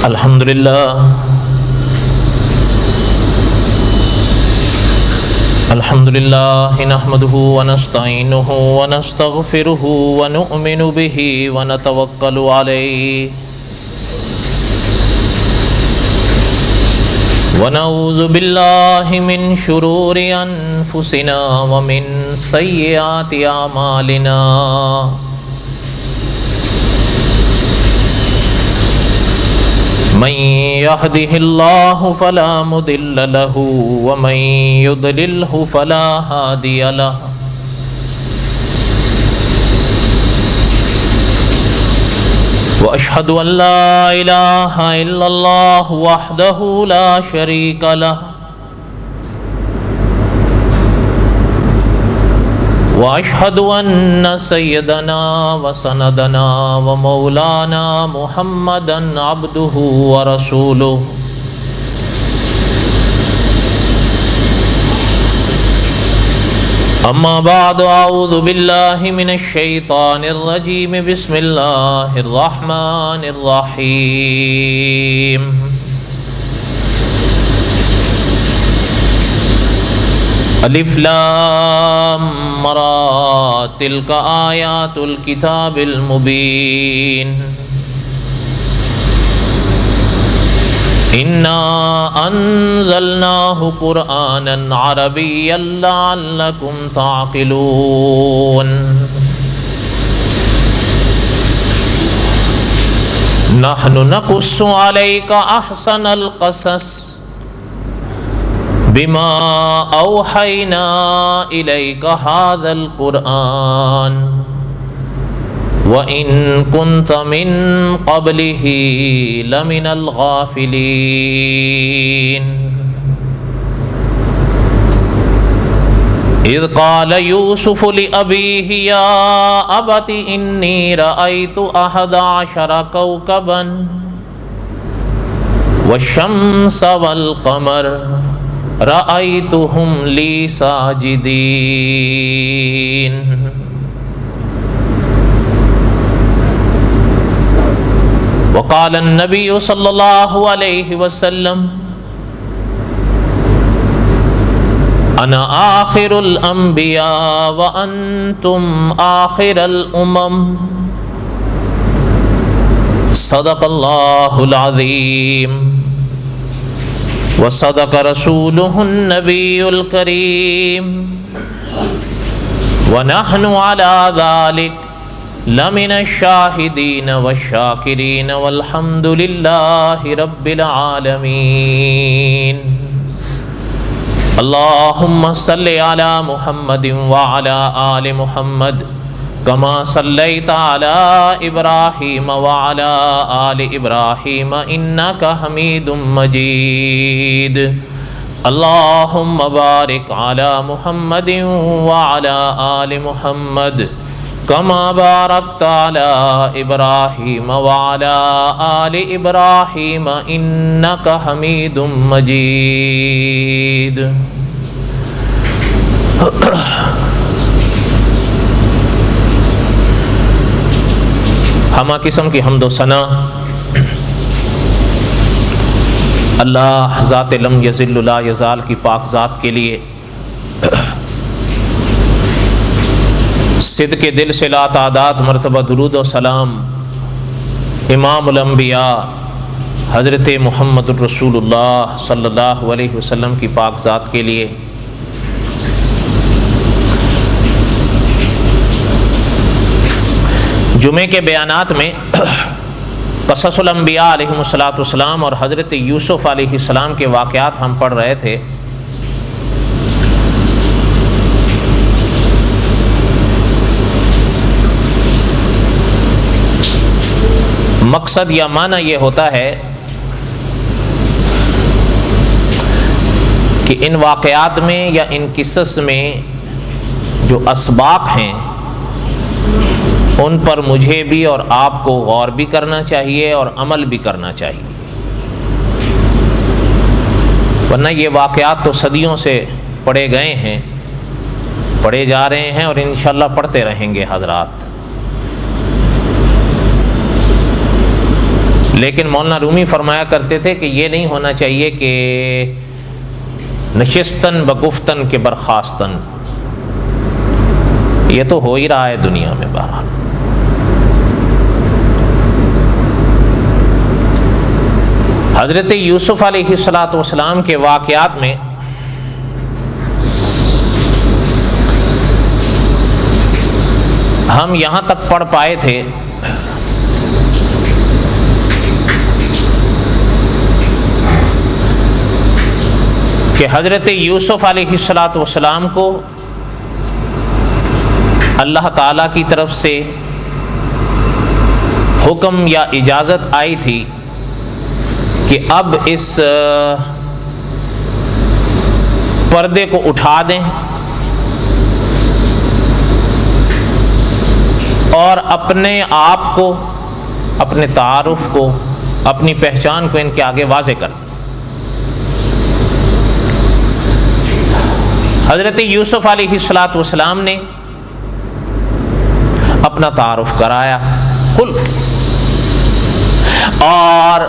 الحمد لله نحمده ونستعينه ونستغفره ونؤمن به ونتوكل عليه ونعوذ بالله من شرور أنفسنا ومن سيئات أعمالنا من يهده الله فلا مضل له ومن يضلله فلا هادي له وأشهد أن لا إله إلا الله وحده لا شريك له وأشهد أن سيدنا وسندنا ومولانا محمدا عبده ورسوله أما بعد أعوذ بالله من الشيطان الرجيم بسم الله الرحمن الرحيم الف لام را تلك آیات الکتاب المبین انا انزلناه قرآنا عربیا لعلکم تعقلون نحن نقص عليك احسن القصص بما اوحینا الیک هذا القرآن وَإِن كُنْتَ مِن قَبْلِهِ لَمِنَ الْغَافِلِينَ إِذْ قَالَ يُوسُفُ لِأَبِيهِ يَا أَبَتِ إِنِّي رَأَيْتُ أَحَدَ عَشَرَ كَوْكَبًا وَالشَّمْسَ وَالْقَمَرَ رأيتهم لي ساجدين وقال النبي صلى الله عليه وسلم أنا آخر الأنبياء وأنتم آخر الأمم صدق الله العظيم وصدق رسوله النبي الكريم ونحن على ذلك لمن الشاهدين والشاكرين والحمد لله رب العالمين اللهم صل على محمد وعلى آل محمد كما صليت على إبراهيم وعلى آل إبراهيم إنك حميد مجيد اللهم بارك على محمد وعلى آل محمد كما باركت على إبراهيم وعلى آل إبراهيم إنك حميد مجيد ہمہ قسم کی حمد و ثنا اللہ ذات لم یزل لا یزال کی پاک ذات کے لیے صدق دل سے لا تعداد مرتبہ درود و سلام امام الانبیاء حضرت محمد الرسول اللہ صلی اللہ علیہ وسلم کی پاک ذات کے لیے جمعے کے بیانات میں قصص الانبیاء علیہم السلام اور حضرت یوسف علیہ السلام کے واقعات ہم پڑھ رہے تھے۔ مقصد یا معنی یہ ہوتا ہے کہ ان واقعات میں یا ان قصص میں جو اسباق ہیں ان پر مجھے بھی اور آپ کو غور بھی کرنا چاہیے اور عمل بھی کرنا چاہیے، ورنہ یہ واقعات تو صدیوں سے پڑھے گئے ہیں، پڑھے جا رہے ہیں اور انشاءاللہ پڑھتے رہیں گے حضرات، لیکن مولانا رومی فرمایا کرتے تھے کہ یہ نہیں ہونا چاہیے کہ نشستن بگفتن کے برخاستن، یہ تو ہو ہی رہا ہے دنیا میں بہرحال۔ حضرت یوسف علیہ السلام کے واقعات میں ہم یہاں تک پڑھ پائے تھے کہ حضرت یوسف علیہ السلام کو اللہ تعالیٰ کی طرف سے حکم یا اجازت آئی تھی کہ اب اس پردے کو اٹھا دیں اور اپنے آپ کو، اپنے تعارف کو، اپنی پہچان کو ان کے آگے واضح کر دیں۔ حضرت یوسف علیہ السلام نے اپنا تعارف کرایا کل، اور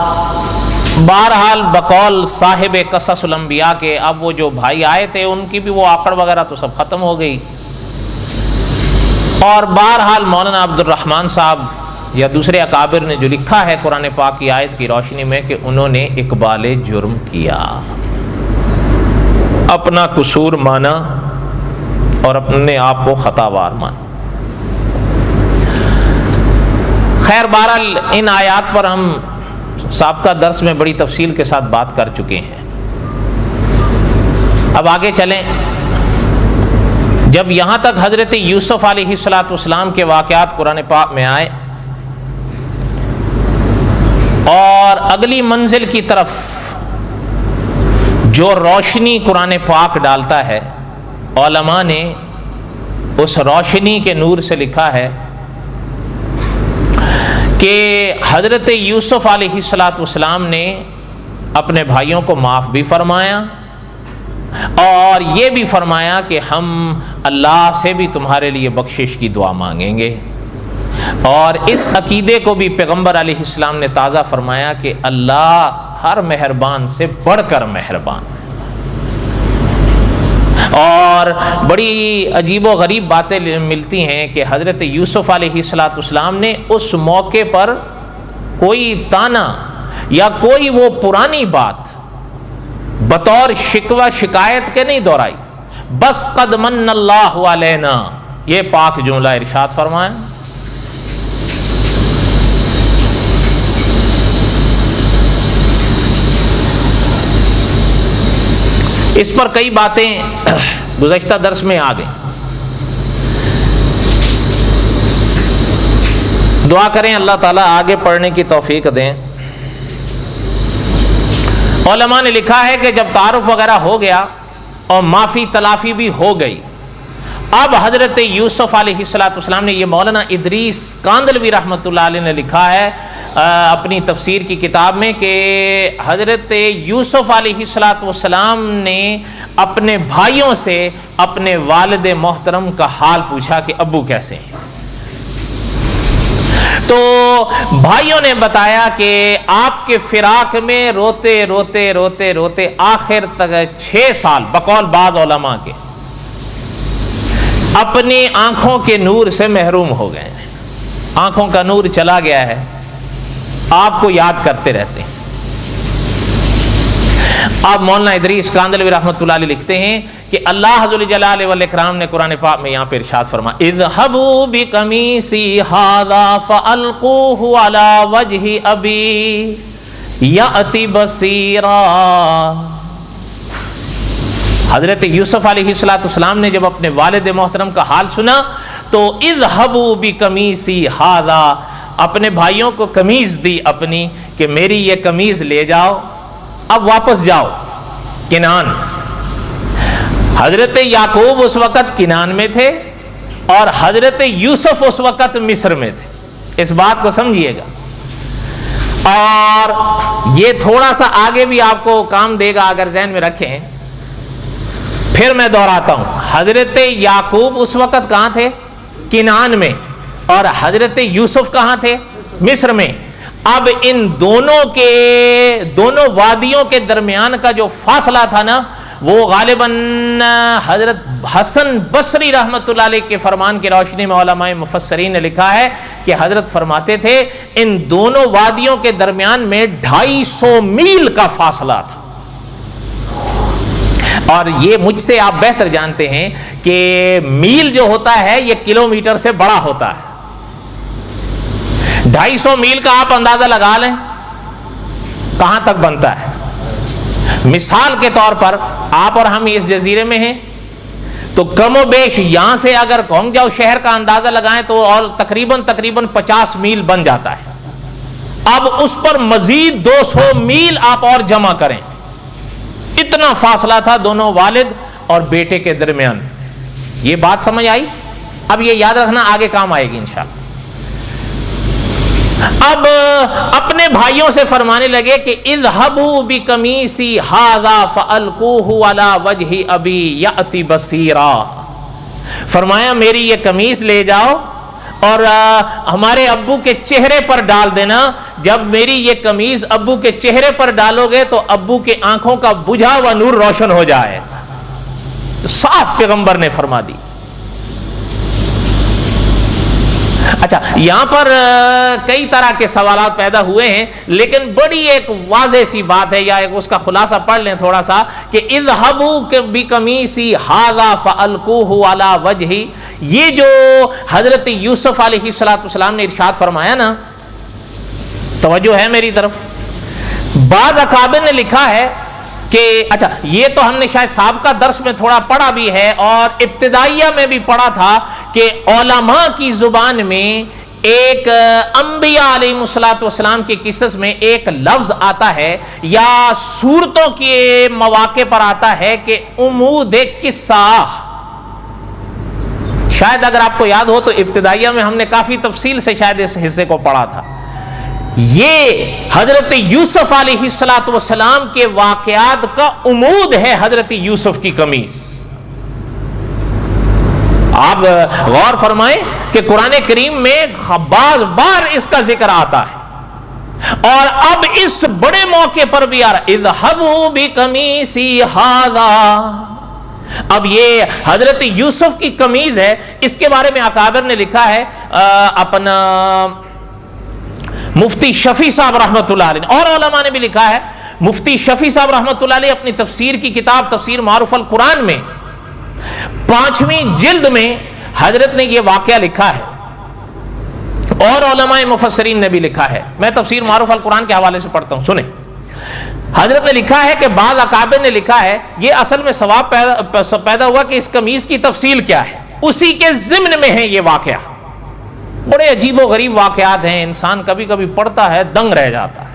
بہرحال بقول صاحب قصص الانبیاء کے اب وہ جو بھائی آئے تھے ان کی بھی وہ آکڑ وغیرہ تو سب ختم ہو گئی، اور بہرحال مولانا عبد الرحمن صاحب یا دوسرے اکابر نے جو لکھا ہے قرآن پاک کی آیت کی روشنی میں کہ انہوں نے اقبال جرم کیا، اپنا قصور مانا اور اپنے آپ کو خطاوار مانا۔ خیر بہرحال ان آیات پر ہم سابقہ درس میں بڑی تفصیل کے ساتھ بات کر چکے ہیں۔ اب آگے چلیں، جب یہاں تک حضرت یوسف علیہ السلام کے واقعات قرآن پاک میں آئے اور اگلی منزل کی طرف جو روشنی قرآن پاک ڈالتا ہے، علماء نے اس روشنی کے نور سے لکھا ہے کہ حضرت یوسف علیہ السلام نے اپنے بھائیوں کو معاف بھی فرمایا اور یہ بھی فرمایا کہ ہم اللہ سے بھی تمہارے لیے بخشش کی دعا مانگیں گے، اور اس عقیدے کو بھی پیغمبر علیہ السلام نے تازہ فرمایا کہ اللہ ہر مہربان سے بڑھ کر مہربان۔ اور بڑی عجیب و غریب باتیں ملتی ہیں کہ حضرت یوسف علیہ السلام نے اس موقع پر کوئی طعنہ یا کوئی وہ پرانی بات بطور شکوہ شکایت کے نہیں دہرائی، بس قد من اللہ علینا، یہ پاک جملہ ارشاد فرمایا۔ اس پر کئی باتیں گزشتہ درس میں آ گئیں، دعا کریں اللہ تعالیٰ آگے پڑھنے کی توفیق دیں۔ علماء نے لکھا ہے کہ جب تعارف وغیرہ ہو گیا اور معافی تلافی بھی ہو گئی، اب حضرت یوسف علیہ السلام نے، یہ مولانا ادریس کاندلوی رحمۃ اللہ علیہ نے لکھا ہے اپنی تفسیر کی کتاب میں کہ حضرت یوسف علیہ السلام نے اپنے بھائیوں سے اپنے والد محترم کا حال پوچھا کہ ابو کیسے ہیں، تو بھائیوں نے بتایا کہ آپ کے فراق میں روتے روتے روتے روتے آخر تک 6 سال بقول بعض علماء کے اپنی آنکھوں کے نور سے محروم ہو گئے ہیں، آنکھوں کا نور چلا گیا ہے، آپ کو یاد کرتے رہتے ہیں۔ اب مولانا ادریس کاندلوی رحمۃ اللہ علیہ لکھتے ہیں کہ اللہ ذو الجلال والاکرام نے قرآن پاک میں یہاں پہ ارشاد فرمایا اذهبوا بقمیصی ھذا فالقوه علی وجہ ابی یأتی بصیرا۔ حضرت یوسف علیہ السلام نے جب اپنے والد محترم کا حال سنا تو اذهبوا بقمیصی ھذا، اپنے بھائیوں کو قمیض دی اپنی کہ میری یہ قمیض لے جاؤ، اب واپس جاؤ کنعان۔ حضرت یعقوب اس وقت کنعان میں تھے اور حضرت یوسف اس وقت مصر میں تھے، اس بات کو سمجھیے گا، اور یہ تھوڑا سا آگے بھی آپ کو کام دے گا اگر ذہن میں رکھیں۔ پھر میں دہراتا ہوں، حضرت یعقوب اس وقت کہاں تھے؟ کنعان میں، اور حضرت یوسف کہاں تھے؟ مصر میں۔ اب ان دونوں وادیوں کے درمیان کا جو فاصلہ تھا نا، وہ غالباً حضرت حسن بصری رحمۃ اللہ علیہ کے فرمان کی روشنی میں علماء مفسرین نے لکھا ہے کہ حضرت فرماتے تھے ان دونوں وادیوں کے درمیان میں 250 میل کا فاصلہ تھا. اور یہ مجھ سے آپ بہتر جانتے ہیں کہ میل جو ہوتا ہے یہ کلومیٹر سے بڑا ہوتا ہے. 250 میل کا آپ اندازہ لگا لیں کہاں تک بنتا ہے. مثال کے طور پر آپ اور ہم اس جزیرے میں ہیں تو کم و بیش یہاں سے اگر ہم جاؤ شہر کا اندازہ لگائیں تو اور تقریباً 50 میل بن جاتا ہے. اب اس پر مزید 200 میل آپ اور جمع کریں. اتنا فاصلہ تھا دونوں والد اور بیٹے کے درمیان. یہ بات سمجھ آئی؟ اب یہ یاد رکھنا آگے کام آئے گی انشاءاللہ. اب اپنے بھائیوں سے فرمانے لگے کہ اذهبوا بقمیصی ھذا فالقوه علی وجہ ابی یأتی بصیرا. فرمایا میری یہ قمیص لے جاؤ اور ہمارے ابو کے چہرے پر ڈال دینا. جب میری یہ قمیص ابو کے چہرے پر ڈالو گے تو ابو کے آنکھوں کا بجھا ہوا نور روشن ہو جائے. صاف پیغمبر نے فرما دی. اچھا، یہاں پر کئی طرح کے سوالات پیدا ہوئے ہیں، لیکن بڑی ایک واضح سی بات ہے، یا ایک اس کا خلاصہ پڑھ لیں تھوڑا سا کہ اذهبوا بقمیصی ھذا فالقوه علی وجہ. یہ جو حضرت یوسف علیہ السلام نے ارشاد فرمایا نا، توجہ ہے میری طرف. بعض اکابر نے لکھا ہے کہ اچھا یہ تو ہم نے شاید سابقہ درس میں تھوڑا پڑھا بھی ہے اور ابتدائیہ میں بھی پڑھا تھا کہ علماء کی زبان میں ایک انبیاء علیہ السلام کے قصص میں ایک لفظ آتا ہے یا صورتوں کے مواقع پر آتا ہے کہ عمود قصہ. شاید اگر آپ کو یاد ہو تو ابتدائیہ میں ہم نے کافی تفصیل سے شاید اس حصے کو پڑھا تھا. یہ حضرت یوسف علیہ السلام کے واقعات کا عمود ہے حضرت یوسف کی قمیص. آپ غور فرمائیں کہ قرآن کریم میں بعض بار اس کا ذکر آتا ہے اور اب اس بڑے موقع پر بھی آ رہا ہے اذهبوا بقمیصی ھذا. اب یہ حضرت یوسف کی قمیض ہے. اس کے بارے میں اکابر نے لکھا ہے اپنا مفتی شفیع صاحب رحمۃ اللہ علیہ اور علماء نے بھی لکھا ہے. مفتی شفیع صاحب رحمۃ اللہ علیہ اپنی تفسیر کی کتاب تفسیر معروف القرآن میں 5ویں جلد میں حضرت نے یہ واقعہ لکھا ہے اور علماء مفسرین نے بھی لکھا ہے. میں تفسیر معروف القرآن کے حوالے سے پڑھتا ہوں، سنیں. حضرت نے لکھا ہے کہ بعض اکابر نے لکھا ہے یہ اصل میں سواب پیدا ہوا کہ اس قمیص کی تفصیل کیا ہے. اسی کے ضمن میں ہے یہ واقعہ. بڑے عجیب و غریب واقعات ہیں، انسان کبھی کبھی پڑھتا ہے دنگ رہ جاتا ہے.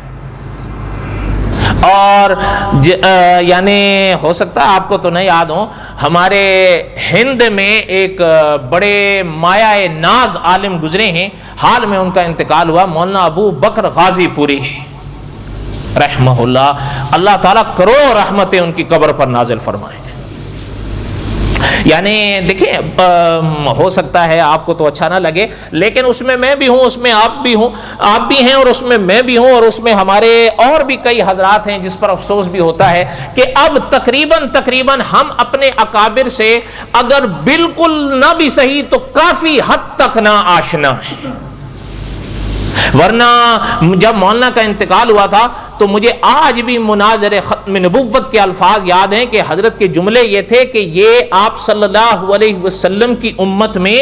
اور یعنی ہو سکتا ہے آپ کو تو نہیں یاد ہو، ہمارے ہند میں ایک بڑے مایہ ناز عالم گزرے ہیں، حال میں ان کا انتقال ہوا، مولانا ابو بکر غازی پوری رحمہ اللہ. اللہ تعالیٰ کروڑوں رحمتیں ان کی قبر پر نازل فرمائیں. یعنی دیکھیں ہو سکتا ہے آپ کو تو اچھا نہ لگے، لیکن اس میں میں بھی ہوں، اس میں آپ بھی ہوں، آپ بھی ہیں اور اس میں میں بھی ہوں، اور اس میں ہمارے اور بھی کئی حضرات ہیں جس پر افسوس بھی ہوتا ہے کہ اب تقریباً ہم اپنے اکابر سے اگر بالکل نہ بھی صحیح تو کافی حد تک نہ آشنا ہیں. ورنہ جب مولانا کا انتقال ہوا تھا تو مجھے آج بھی مناظر ختم نبوت کے الفاظ یاد ہیں کہ حضرت کے جملے یہ تھے کہ یہ آپ صلی اللہ علیہ وسلم کی امت میں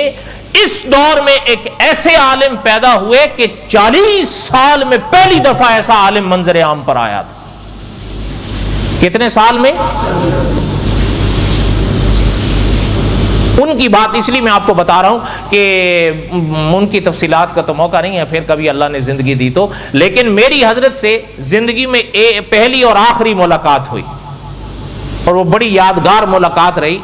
اس دور میں ایک ایسے عالم پیدا ہوئے کہ 40 سال میں پہلی دفعہ ایسا عالم منظر عام پر آیا تھا. کتنے سال میں؟ ان کی بات اس لیے میں آپ کو بتا رہا ہوں کہ ان کی تفصیلات کا تو موقع نہیں ہے، پھر کبھی اللہ نے زندگی دی تو. لیکن میری حضرت سے زندگی میں پہلی اور آخری ملاقات ہوئی اور وہ بڑی یادگار ملاقات رہی.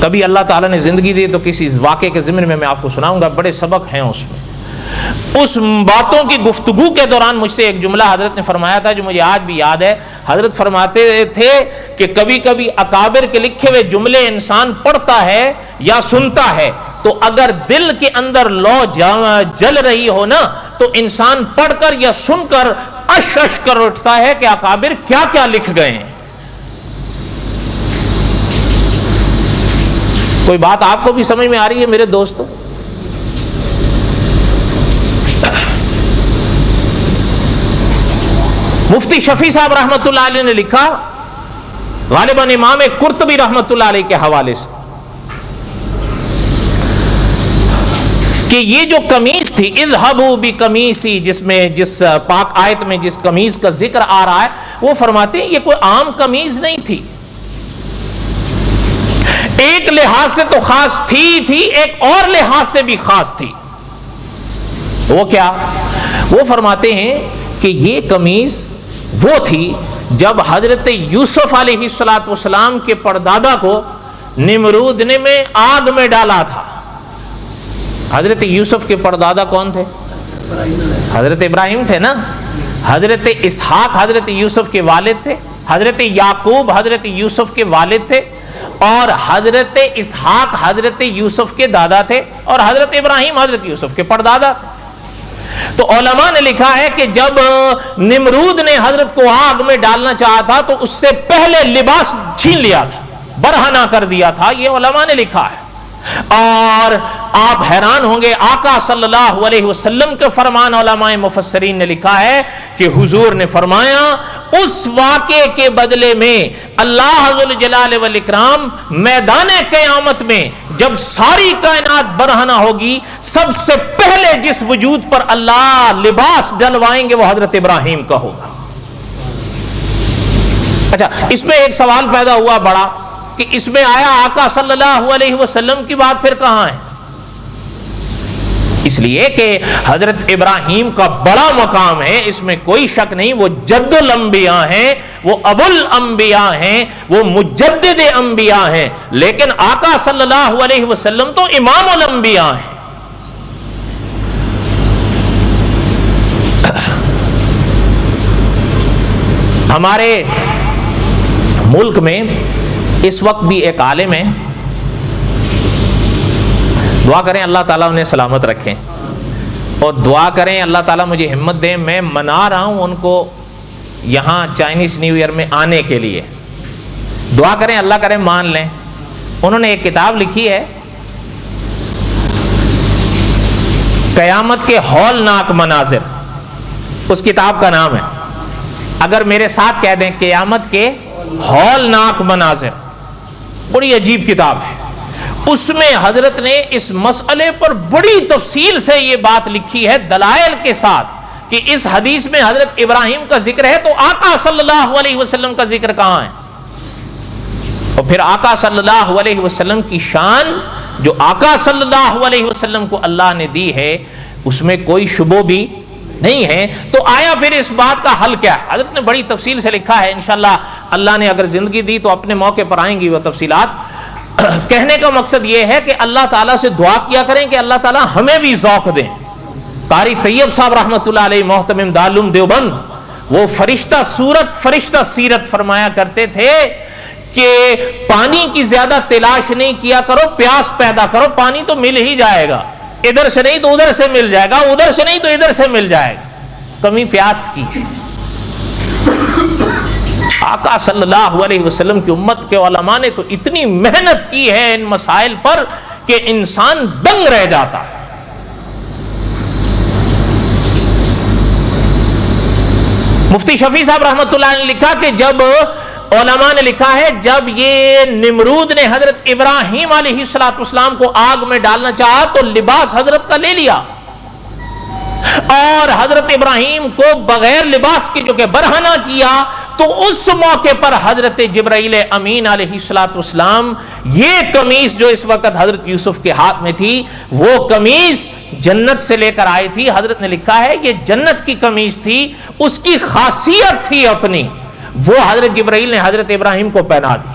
کبھی اللہ تعالیٰ نے زندگی دی تو کسی واقعے کے ضمن میں آپ کو سناؤں گا، بڑے سبق ہیں اس میں. اس باتوں کی گفتگو کے دوران مجھ سے ایک جملہ حضرت نے فرمایا تھا جو مجھے آج بھی یاد ہے. حضرت فرماتے تھے کہ کبھی کبھی اکابر کے لکھے ہوئے جملے انسان پڑھتا ہے یا سنتا ہے تو اگر دل کے اندر لو جل رہی ہو نا تو انسان پڑھ کر یا سن کر اش اش کر اٹھتا ہے کہ اکابر کیا کیا لکھ گئے ہیں. کوئی بات آپ کو بھی سمجھ میں آ رہی ہے میرے دوستو؟ مفتی شفیع صاحب رحمۃ اللہ علیہ نے لکھا، غالباً امام قرطبی رحمۃ اللہ علیہ کے حوالے سے، کہ یہ جو قمیص تھی اذهبوا بقمیصی، جس پاک آیت میں جس قمیص کا ذکر آ رہا ہے، وہ فرماتے ہیں یہ کوئی عام قمیص نہیں تھی، ایک لحاظ سے تو خاص تھی، ایک اور لحاظ سے بھی خاص تھی. وہ کیا؟ وہ فرماتے ہیں کہ یہ قمیص وہ تھی جب حضرت یوسف علیہ السلام کے پردادا کو نمرود نے میں آگ میں ڈالا تھا. حضرت یوسف کے پردادا کون تھے؟ حضرت ابراہیم تھے نا. حضرت اسحاق حضرت یوسف کے والد تھے، حضرت یعقوب حضرت یوسف کے والد تھے، اور حضرت اسحاق حضرت یوسف کے دادا تھے، اور حضرت ابراہیم حضرت یوسف کے پردادا تھے. تو علماء نے لکھا ہے کہ جب نمرود نے حضرت کو آگ میں ڈالنا چاہا تھا تو اس سے پہلے لباس چھین لیا تھا، برہنہ کر دیا تھا، یہ علماء نے لکھا ہے. اور آپ حیران ہوں گے، آقا صلی اللہ علیہ وسلم کے فرمان علماء مفسرین نے لکھا ہے کہ حضور نے فرمایا اس واقعے کے بدلے میں اللہ ذوالجلال والاکرام میدان قیامت میں جب ساری کائنات برہنہ ہوگی، سب سے پہلے جس وجود پر اللہ لباس ڈلوائیں گے وہ حضرت ابراہیم کا ہوگا. اچھا، اس میں ایک سوال پیدا ہوا بڑا کہ اس میں آیا آقا صلی اللہ علیہ وسلم کی بات پھر کہاں ہے؟ اس لیے کہ حضرت ابراہیم کا بڑا مقام ہے، اس میں کوئی شک نہیں، وہ جد الانبیاء ہیں، وہ ابو الانبیاء ہیں، وہ مجدد انبیاء ہیں، لیکن آقا صلی اللہ علیہ وسلم تو امام الانبیاء ہیں. ہمارے ملک میں اس وقت بھی ایک عالم ہے، دعا کریں اللہ تعالیٰ انہیں سلامت رکھیں، اور دعا کریں اللہ تعالیٰ مجھے ہمت دیں. میں منا رہا ہوں ان کو یہاں چائنیز نیو ایئر میں آنے کے لیے، دعا کریں اللہ کریں مان لیں. انہوں نے ایک کتاب لکھی ہے قیامت کے ہولناک مناظر، اس کتاب کا نام ہے. اگر میرے ساتھ کہہ دیں قیامت کے ہولناک مناظر، بڑی عجیب کتاب ہے. اس میں حضرت نے اس مسئلے پر بڑی تفصیل سے یہ بات لکھی ہے دلائل کے ساتھ کہ اس حدیث میں حضرت ابراہیم کا ذکر ہے تو آقا صلی اللہ علیہ وسلم کا ذکر کہاں ہے؟ اور پھر آقا صلی اللہ علیہ وسلم کی شان جو آقا صلی اللہ علیہ وسلم کو اللہ نے دی ہے اس میں کوئی شبہ بھی نہیں ہے. تو آیا پھر اس بات کا حل کیا ہے؟ حضرت نے بڑی تفصیل سے لکھا ہے. انشاءاللہ اللہ نے اگر زندگی دی تو اپنے موقع پر آئیں گی وہ تفصیلات. کہنے کا مقصد یہ ہے کہ اللہ تعالیٰ سے دعا کیا کریں کہ اللہ تعالیٰ ہمیں بھی ذوق دیں. قاری طیب صاحب رحمۃ اللہ علیہ محتمم دارالعلوم دیوبند، وہ فرشتہ صورت فرشتہ سیرت فرمایا کرتے تھے کہ پانی کی زیادہ تلاش نہیں کیا کرو، پیاس پیدا کرو، پانی تو مل ہی جائے گا، ادھر سے نہیں تو ادھر سے مل جائے گا، ادھر سے نہیں تو ادھر سے مل جائے گا. کمی پیاس کی. آقا صلی اللہ علیہ وسلم کی امت کے علماء نے تو اتنی محنت کی ہے ان مسائل پر کہ انسان دنگ رہ جاتا ہے. مفتی شفیع صاحب رحمۃ اللہ نے لکھا کہ جب علماء نے لکھا ہے جب یہ نمرود نے حضرت ابراہیم علیہ السلام کو آگ میں ڈالنا چاہا تو لباس حضرت کا لے لیا، اور حضرت ابراہیم کو بغیر لباس کے جو کہ برہنہ کیا. تو اس موقع پر حضرت جبرائیل امین علیہ السلام یہ قمیص جو اس وقت حضرت یوسف کے ہاتھ میں تھی وہ قمیص جنت سے لے کر آئی تھی. حضرت نے لکھا ہے یہ جنت کی قمیص تھی، اس کی خاصیت تھی اپنی، وہ حضرت جبرائیل نے حضرت ابراہیم کو پہنا دی.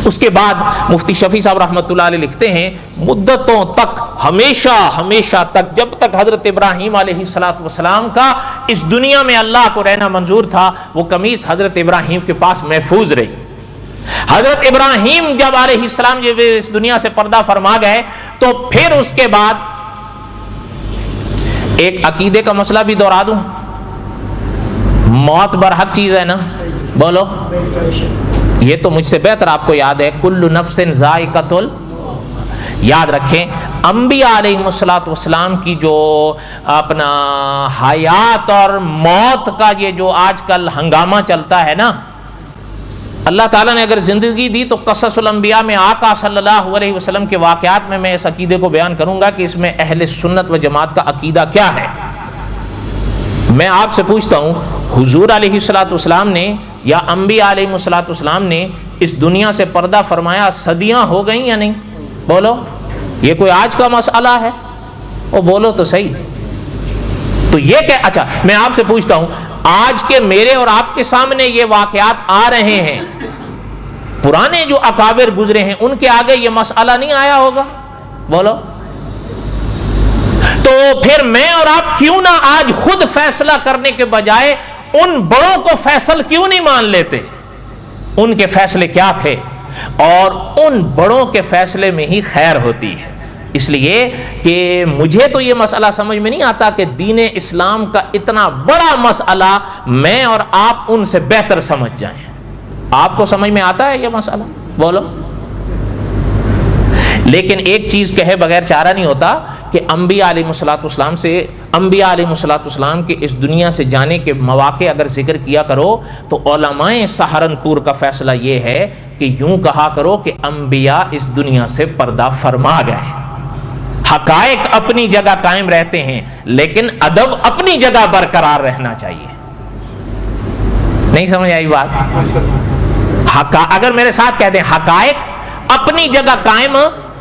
اس کے بعد مفتی شفیع صاحب رحمۃ اللہ علیہ لکھتے ہیں مدتوں تک، ہمیشہ تک، جب تک حضرت ابراہیم علیہ السلام کا اس دنیا میں اللہ کو رہنا منظور تھا، وہ قمیص حضرت ابراہیم کے پاس محفوظ رہی. حضرت ابراہیم جب علیہ السلام جب اس دنیا سے پردہ فرما گئے تو پھر اس کے بعد ایک عقیدے کا مسئلہ بھی دوہرا دوں، موت برحق چیز ہے نا، بولو، یہ تو مجھ سے بہتر آپ کو یاد ہے، کل نفس ذائقۃ یاد رکھیں، انبیاء علیہ السلام کی جو اپنا حیات اور موت کا یہ جو آج کل ہنگامہ چلتا ہے نا، اللہ تعالیٰ نے اگر زندگی دی تو قصص الانبیاء میں آقا صلی اللہ علیہ وسلم کے واقعات میں اس عقیدے کو بیان کروں گا کہ اس میں اہل سنت و جماعت کا عقیدہ کیا ہے۔ میں آپ سے پوچھتا ہوں، حضور علیہ السلام نے یا انبیاء علیہ السلام نے اس دنیا سے پردہ فرمایا صدیاں ہو گئیں یا نہیں؟ بولو، یہ کوئی آج کا مسئلہ ہے؟ وہ بولو تو صحیح۔ تو یہ کہ اچھا میں آپ سے پوچھتا ہوں، آج کے میرے اور آپ کے سامنے یہ واقعات آ رہے ہیں، پرانے جو اکابر گزرے ہیں ان کے آگے یہ مسئلہ نہیں آیا ہوگا؟ بولو، تو پھر میں اور آپ کیوں نہ آج خود فیصلہ کرنے کے بجائے ان بڑوں کو فیصل کیوں نہیں مان لیتے؟ ان کے فیصلے کیا تھے، اور ان بڑوں کے فیصلے میں ہی خیر ہوتی ہے۔ اس لیے کہ مجھے تو یہ مسئلہ سمجھ میں نہیں آتا کہ دین اسلام کا اتنا بڑا مسئلہ میں اور آپ ان سے بہتر سمجھ جائیں۔ آپ کو سمجھ میں آتا ہے یہ مسئلہ؟ بولو۔ لیکن ایک چیز کہے بغیر چارہ نہیں ہوتا کہ انبیاء علیہ السلام کے اس دنیا سے جانے کے مواقع اگر ذکر کیا کرو تو علماء سہارنپور کا فیصلہ یہ ہے کہ یوں کہا کرو کہ انبیاء اس دنیا سے پردہ فرما گئے۔ حقائق اپنی جگہ قائم رہتے ہیں لیکن ادب اپنی جگہ برقرار رہنا چاہیے۔ نہیں سمجھ آئی بات؟ اگر میرے ساتھ کہہ دیں حقائق اپنی جگہ قائم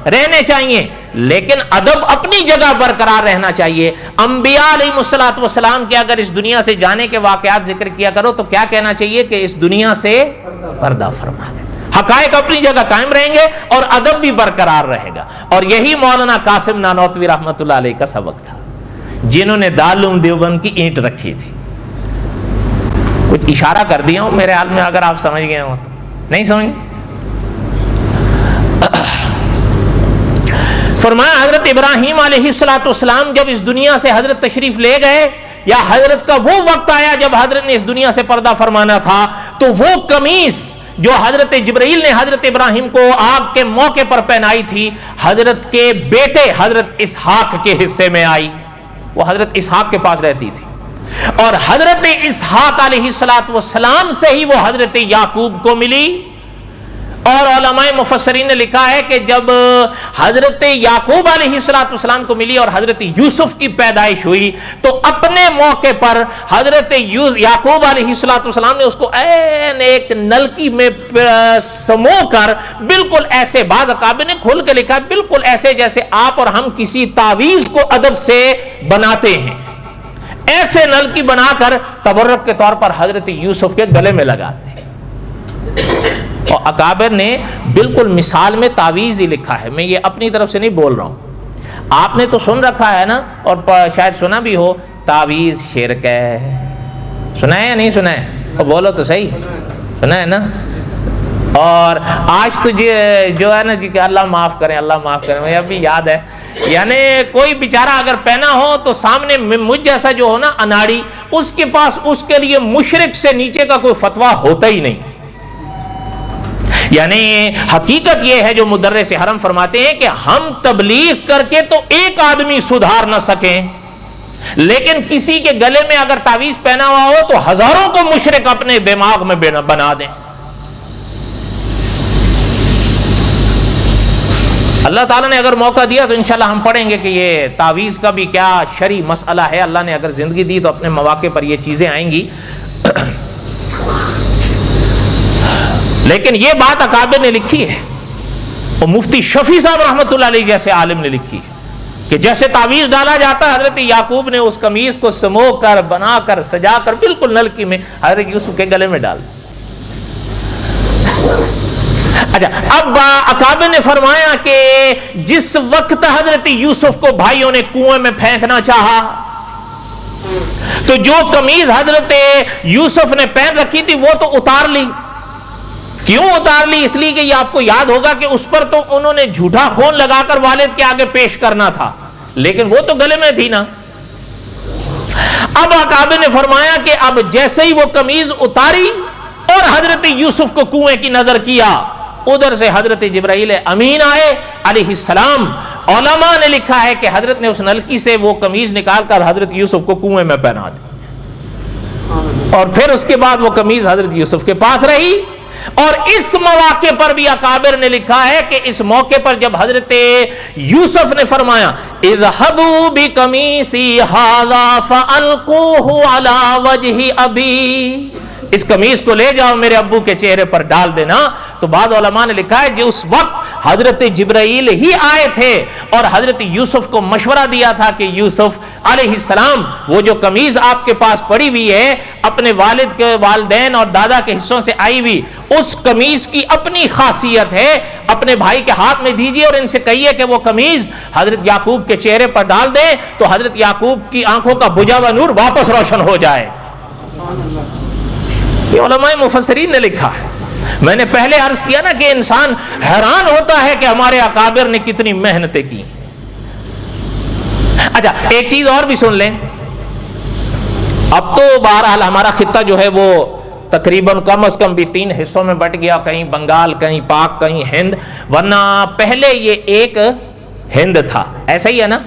رہنے چاہیے لیکن ادب اپنی جگہ برقرار رہنا چاہیے۔ انبیاء علیہ السلام کے اگر اس دنیا سے جانے کے واقعات ذکر کیا کرو تو کیا کہنا چاہیے کہ اس دنیا سے پردہ فرما گئے۔ حقائق اپنی جگہ قائم رہیں گے اور ادب بھی برقرار رہے گا۔ اور یہی مولانا قاسم نانوتوی رحمۃ اللہ علیہ کا سبق تھا، جنہوں نے دارالعلوم دیوبند کی اینٹ رکھی تھی۔ کچھ اشارہ کر دیا ہوں میرے حال میں، اگر آپ سمجھ گئے ہوں تو نہیں سمجھ؟ فرمایا حضرت ابراہیم علیہ السلام جب اس دنیا سے حضرت تشریف لے گئے، یا حضرت کا وہ وقت آیا جب حضرت نے اس دنیا سے پردہ فرمانا تھا، تو وہ قمیص جو حضرت جبرائیل نے حضرت ابراہیم کو آگ کے موقع پر پہنائی تھی، حضرت کے بیٹے حضرت اسحاق کے حصے میں آئی۔ وہ حضرت اسحاق کے پاس رہتی تھی، اور حضرت اسحاق علیہ السلام سے ہی وہ حضرت یعقوب کو ملی۔ اور علماء مفسرین نے لکھا ہے کہ جب حضرت یعقوب علیہ السلام کو ملی اور حضرت یوسف کی پیدائش ہوئی تو اپنے موقع پر حضرت یعقوب علیہ السلام نے اس کو ایک نلکی میں سمو کر بالکل ایسے، بعض اکابر نے کھول کے لکھا بالکل ایسے جیسے آپ اور ہم کسی تعویذ کو ادب سے بناتے ہیں، ایسے نلکی بنا کر تبرک کے طور پر حضرت یوسف کے گلے میں لگاتے ہیں۔ اور اکابر نے بالکل مثال میں تعویذ ہی لکھا ہے، میں یہ اپنی طرف سے نہیں بول رہا ہوں، آپ نے تو سن رکھا ہے نا، اور شاید سنا بھی ہو، تعویذ شرک ہے۔ سنا ہے یا نہیں سنا ہے؟ اور بولو تو صحیح، سنا ہے نا؟ اور آج تو جو ہے نا جی کہ اللہ معاف کریں، اللہ معاف کریں، مجھے ابھی یاد ہے، یعنی کوئی بیچارہ اگر پہنا ہو تو سامنے مجھ جیسا جو ہو نا اناڑی، اس کے پاس اس کے لیے مشرک سے نیچے کا کوئی فتویٰ ہوتا ہی نہیں۔ یعنی حقیقت یہ ہے جو مدرس حرم فرماتے ہیں کہ ہم تبلیغ کر کے تو ایک آدمی سدھار نہ سکیں، لیکن کسی کے گلے میں اگر تعویذ پہنا ہوا ہو تو ہزاروں کو مشرک اپنے دماغ میں بنا دیں۔ اللہ تعالیٰ نے اگر موقع دیا تو انشاءاللہ ہم پڑھیں گے کہ یہ تعویذ کا بھی کیا شرعی مسئلہ ہے۔ اللہ نے اگر زندگی دی تو اپنے مواقع پر یہ چیزیں آئیں گی۔ لیکن یہ بات اکابر نے لکھی ہے، اور مفتی شفیع صاحب رحمۃ اللہ علیہ جیسے عالم نے لکھی ہے کہ جیسے تعویذ ڈالا جاتا ہے، حضرت یعقوب نے اس قمیص کو سمو کر، بنا کر، سجا کر بالکل نلکی میں حضرت یوسف کے گلے میں ڈال۔ اچھا، اب اکابر نے فرمایا کہ جس وقت حضرت یوسف کو بھائیوں نے کنویں میں پھینکنا چاہا تو جو قمیض حضرت یوسف نے پہن رکھی تھی وہ تو اتار لی۔ کیوں اتار لی؟ اس لیے کہ یہ آپ کو یاد ہوگا کہ اس پر تو انہوں نے جھوٹا خون لگا کر والد کے آگے پیش کرنا تھا، لیکن وہ تو گلے میں تھی نا۔ اب اکابر نے فرمایا کہ اب جیسے ہی وہ قمیض اتاری اور حضرت یوسف کو کنویں کی نظر کیا، ادھر سے حضرت جبرائیل امین آئے علیہ السلام. علماء نے لکھا ہے کہ حضرت نے اس نلکی سے وہ قمیض نکال کر حضرت یوسف کو کنویں میں پہنا دی، اور پھر اس کے بعد وہ قمیض حضرت یوسف کے پاس رہی. اور اس مواقع پر بھی اکابر نے لکھا ہے کہ اس موقع پر جب حضرت یوسف نے فرمایا اذهبوا بقمیصی ھذا فالقوه علی وجه ابی، اس قمیض کو لے جاؤ میرے ابو کے چہرے پر ڈال دینا، تو بعض علماء نے لکھا ہے جو اس وقت حضرت جبرائیل ہی آئے تھے اور حضرت یوسف کو مشورہ دیا تھا کہ یوسف علیہ السلام وہ جو قمیض آپ کے پاس پڑی ہوئی ہے اپنے والد کے والدین اور دادا کے حصوں سے آئی ہوئی، اس قمیض کی اپنی خاصیت ہے، اپنے بھائی کے ہاتھ میں دیجیے اور ان سے کہیے کہ وہ قمیض حضرت یعقوب کے چہرے پر ڈال دیں تو حضرت یعقوب کی آنکھوں کا بجھا ہوا نور واپس روشن ہو جائے. یہ علماء مفسرین نے لکھا ہے. میں نے پہلے عرض کیا نا کہ انسان حیران ہوتا ہے کہ ہمارے اکابر نے کتنی محنتیں کی. اچھا ایک چیز اور بھی سن لیں. اب تو بہرحال ہمارا خطہ جو ہے وہ تقریباً کم از کم بھی 3 حصوں میں بٹ گیا، کہیں بنگال، کہیں پاک، کہیں ہند، ورنہ پہلے یہ ایک ہند تھا، ایسا ہی ہے نا،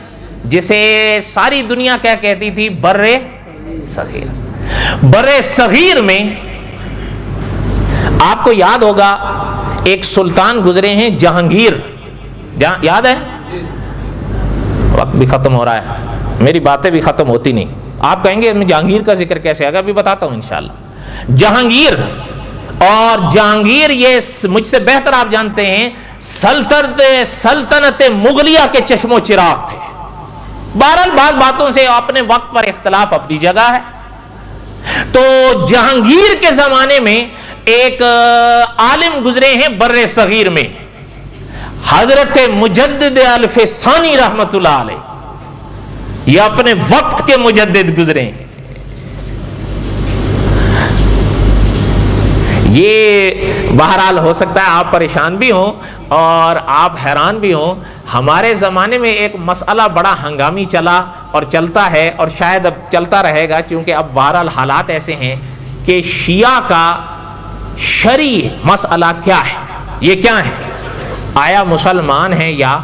جسے ساری دنیا کیا کہتی تھی؟ بر صغیر. بر صغیر میں آپ کو یاد ہوگا ایک سلطان گزرے ہیں جہانگیر، یاد ہے؟ وقت بھی ختم ہو رہا ہے، میری باتیں بھی ختم ہوتی نہیں. آپ کہیں گے میں جہانگیر کا ذکر کیسے آگا، بھی بتاتا ہوں انشاءاللہ. جہانگیر، اور جہانگیر یہ مجھ سے بہتر آپ جانتے ہیں سلطنت مغلیہ کے چشم و چراغ تھے. بہرحال بعض باتوں سے اپنے وقت پر اختلاف اپنی جگہ ہے. تو جہانگیر کے زمانے میں ایک عالم گزرے ہیں بر صغیر میں، حضرت مجدد الف ثانی رحمت اللہ علیہ. یہ اپنے وقت کے مجدد گزرے ہیں. یہ بہرحال ہو سکتا ہے آپ پریشان بھی ہوں اور آپ حیران بھی ہوں. ہمارے زمانے میں ایک مسئلہ بڑا ہنگامی چلا اور چلتا ہے اور شاید اب چلتا رہے گا، کیونکہ اب بہرحال حالات ایسے ہیں کہ شیعہ کا شرعی مسئلہ کیا ہے. یہ کیا ہے؟ آیا مسلمان ہیں یا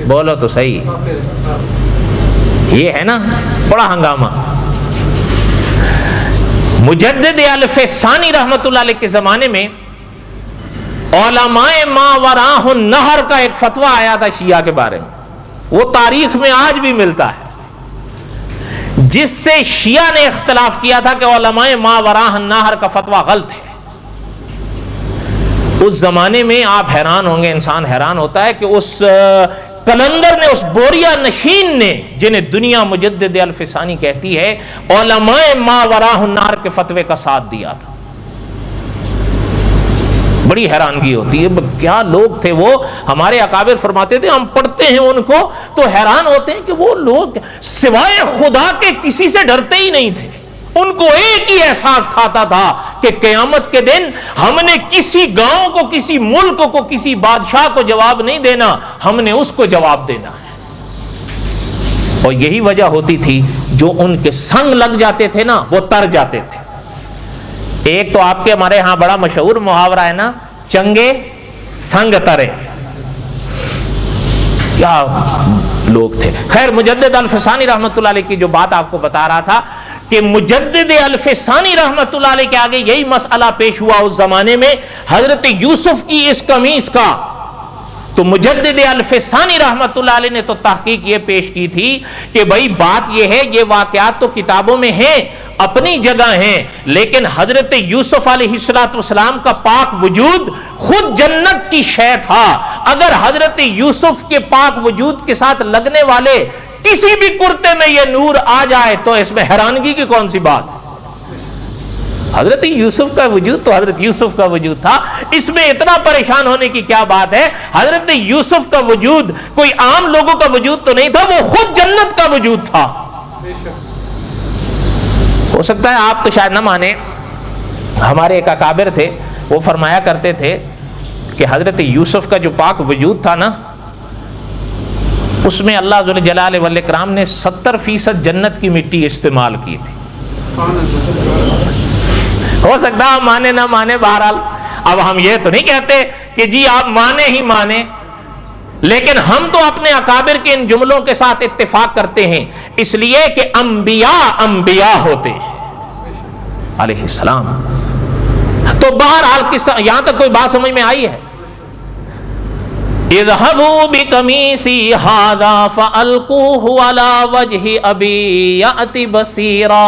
بولو تو صحیح. یہ ہے نا بڑا ہنگامہ. مجدد الف ثانی رحمت اللہ علیہ کے زمانے میں علماء ما وراء النہر کا ایک فتویٰ آیا تھا شیعہ کے بارے میں، وہ تاریخ میں آج بھی ملتا ہے، جس سے شیعہ نے اختلاف کیا تھا کہ علماء ما وراء النہر کا فتویٰ غلط ہے. اس زمانے میں آپ حیران ہوں گے، انسان حیران ہوتا ہے کہ اس کلندر نے، اس بوریا نشین نے، جنہیں دنیا مجدد الف ثانی کہتی ہے، علماء ما وراء النہر کے فتوے کا ساتھ دیا تھا. بڑی حیرانگی ہوتی ہے، کیا لوگ تھے وہ. ہمارے اکابر فرماتے تھے ہم پڑھتے ہیں ان کو تو حیران ہوتے ہیں کہ وہ لوگ سوائے خدا کے کسی سے ڈرتے ہی نہیں تھے. ان کو ایک ہی احساس کھاتا تھا کہ قیامت کے دن ہم نے کسی گاؤں کو، کسی ملک کو، کسی بادشاہ کو جواب نہیں دینا، ہم نے اس کو جواب دینا ہے. اور یہی وجہ ہوتی تھی جو ان کے سنگ لگ جاتے تھے نا وہ تر جاتے تھے. ایک تو آپ کے ہمارے ہاں بڑا مشہور محاورہ ہے نا، چنگے سنگ ترے. کیا لوگ تھے. خیر مجدد الف ثانی رحمت اللہ علیہ کی جو بات آپ کو بتا رہا تھا کہ مجدد الف ثانی رحمت اللہ علیہ کے آگے یہی مسئلہ پیش ہوا اس زمانے میں حضرت یوسف کی اس قمیص کا. تو مجدد الف ثانی رحمت اللہ علیہ نے تو تحقیق یہ پیش کی تھی کہ بھائی بات یہ ہے، یہ واقعات تو کتابوں میں ہیں، اپنی جگہ ہیں، لیکن حضرت یوسف علیہ السلام کا پاک وجود خود جنت کی شے تھا. اگر حضرت یوسف کے پاک وجود کے ساتھ لگنے والے کسی بھی کرتے میں یہ نور آ جائے تو اس میں حیرانگی کی کون سی بات ہے. حضرت یوسف کا وجود تو حضرت یوسف کا وجود تھا، اس میں اتنا پریشان ہونے کی کیا بات ہے. حضرت یوسف کا وجود کوئی عام لوگوں کا وجود تو نہیں تھا، وہ خود جنت کا وجود تھا. ہو سکتا ہے آپ تو شاید نہ مانے، ہمارے ایک اکابر تھے وہ فرمایا کرتے تھے کہ حضرت یوسف کا جو پاک وجود تھا نا اس میں اللہ ذو الجلال والاکرام نے 70% جنت کی مٹی استعمال کی تھی. ہو سکتا ہے مانے نہ مانے، بہرحال اب ہم یہ تو نہیں کہتے کہ جی آپ مانے ہی مانے، لیکن ہم تو اپنے اکابر کے ان جملوں کے ساتھ اتفاق کرتے ہیں، اس لیے کہ انبیاء ہوتے ہیں علیہ السلام. تو بہرحال یہاں تک کوئی بات سمجھ میں آئی ہے؟ اذهبوا بقمیصی ھذا فالقوه علی وجہ ابی یأتی بصیرا.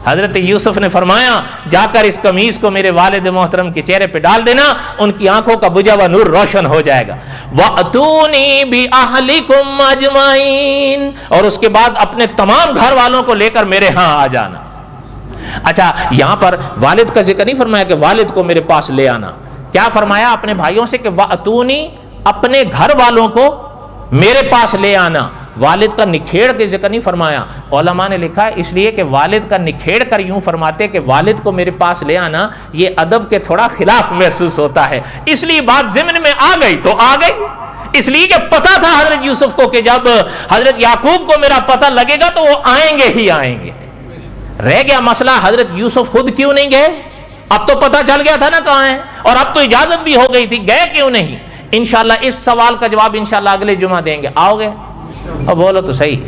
حضرت یوسف نے فرمایا جا کر اس قمیص کو میرے والد محترم کے چہرے پہ ڈال دینا، ان کی آنکھوں کا بجھا ہوا نور روشن ہو جائے گا. وَأْتُونِي بِأَهْلِكُمْ أَجْمَعِينَ، اور اس کے بعد اپنے تمام گھر والوں کو لے کر میرے ہاں آ جانا. اچھا یہاں پر والد کا ذکر نہیں فرمایا کہ والد کو میرے پاس لے آنا، کیا فرمایا اپنے بھائیوں سے کہ وَأْتُونِي، اپنے گھر والوں کو میرے پاس لے آنا. والد کا نکھیڑ کے ذکر نہیں فرمایا. علماء نے لکھا ہے اس لیے کہ والد کا نکھیڑ کر یوں فرماتے کہ والد کو میرے پاس لے آنا، یہ ادب کے تھوڑا خلاف محسوس ہوتا ہے، اس لیے بات ضمن میں آ گئی تو آ گئی. اس لیے کہ پتہ تھا حضرت یوسف کو کہ جب حضرت یعقوب کو میرا پتہ لگے گا تو وہ آئیں گے ہی آئیں گے. رہ گیا مسئلہ حضرت یوسف خود کیوں نہیں گئے؟ اب تو پتہ چل گیا تھا نا کہاں ہیں، اور اب تو اجازت بھی ہو گئی تھی، گئے کیوں نہیں؟ انشاءاللہ اس سوال کا جواب انشاءاللہ اگلے جمعہ دیں گے. آؤ گے؟ اور بولو تو صحیح.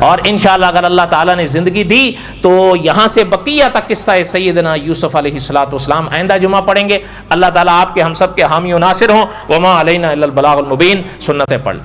اور انشاءاللہ اگر اللہ تعالیٰ نے زندگی دی تو یہاں سے بقیہ تک قصہ سیدنا یوسف علیہ السلام آئندہ جمعہ پڑھیں گے. اللہ تعالیٰ آپ کے ہم سب کے حامی و ناصر ہوں. وما علینا الا البلاغ المبین. سنتیں پڑھ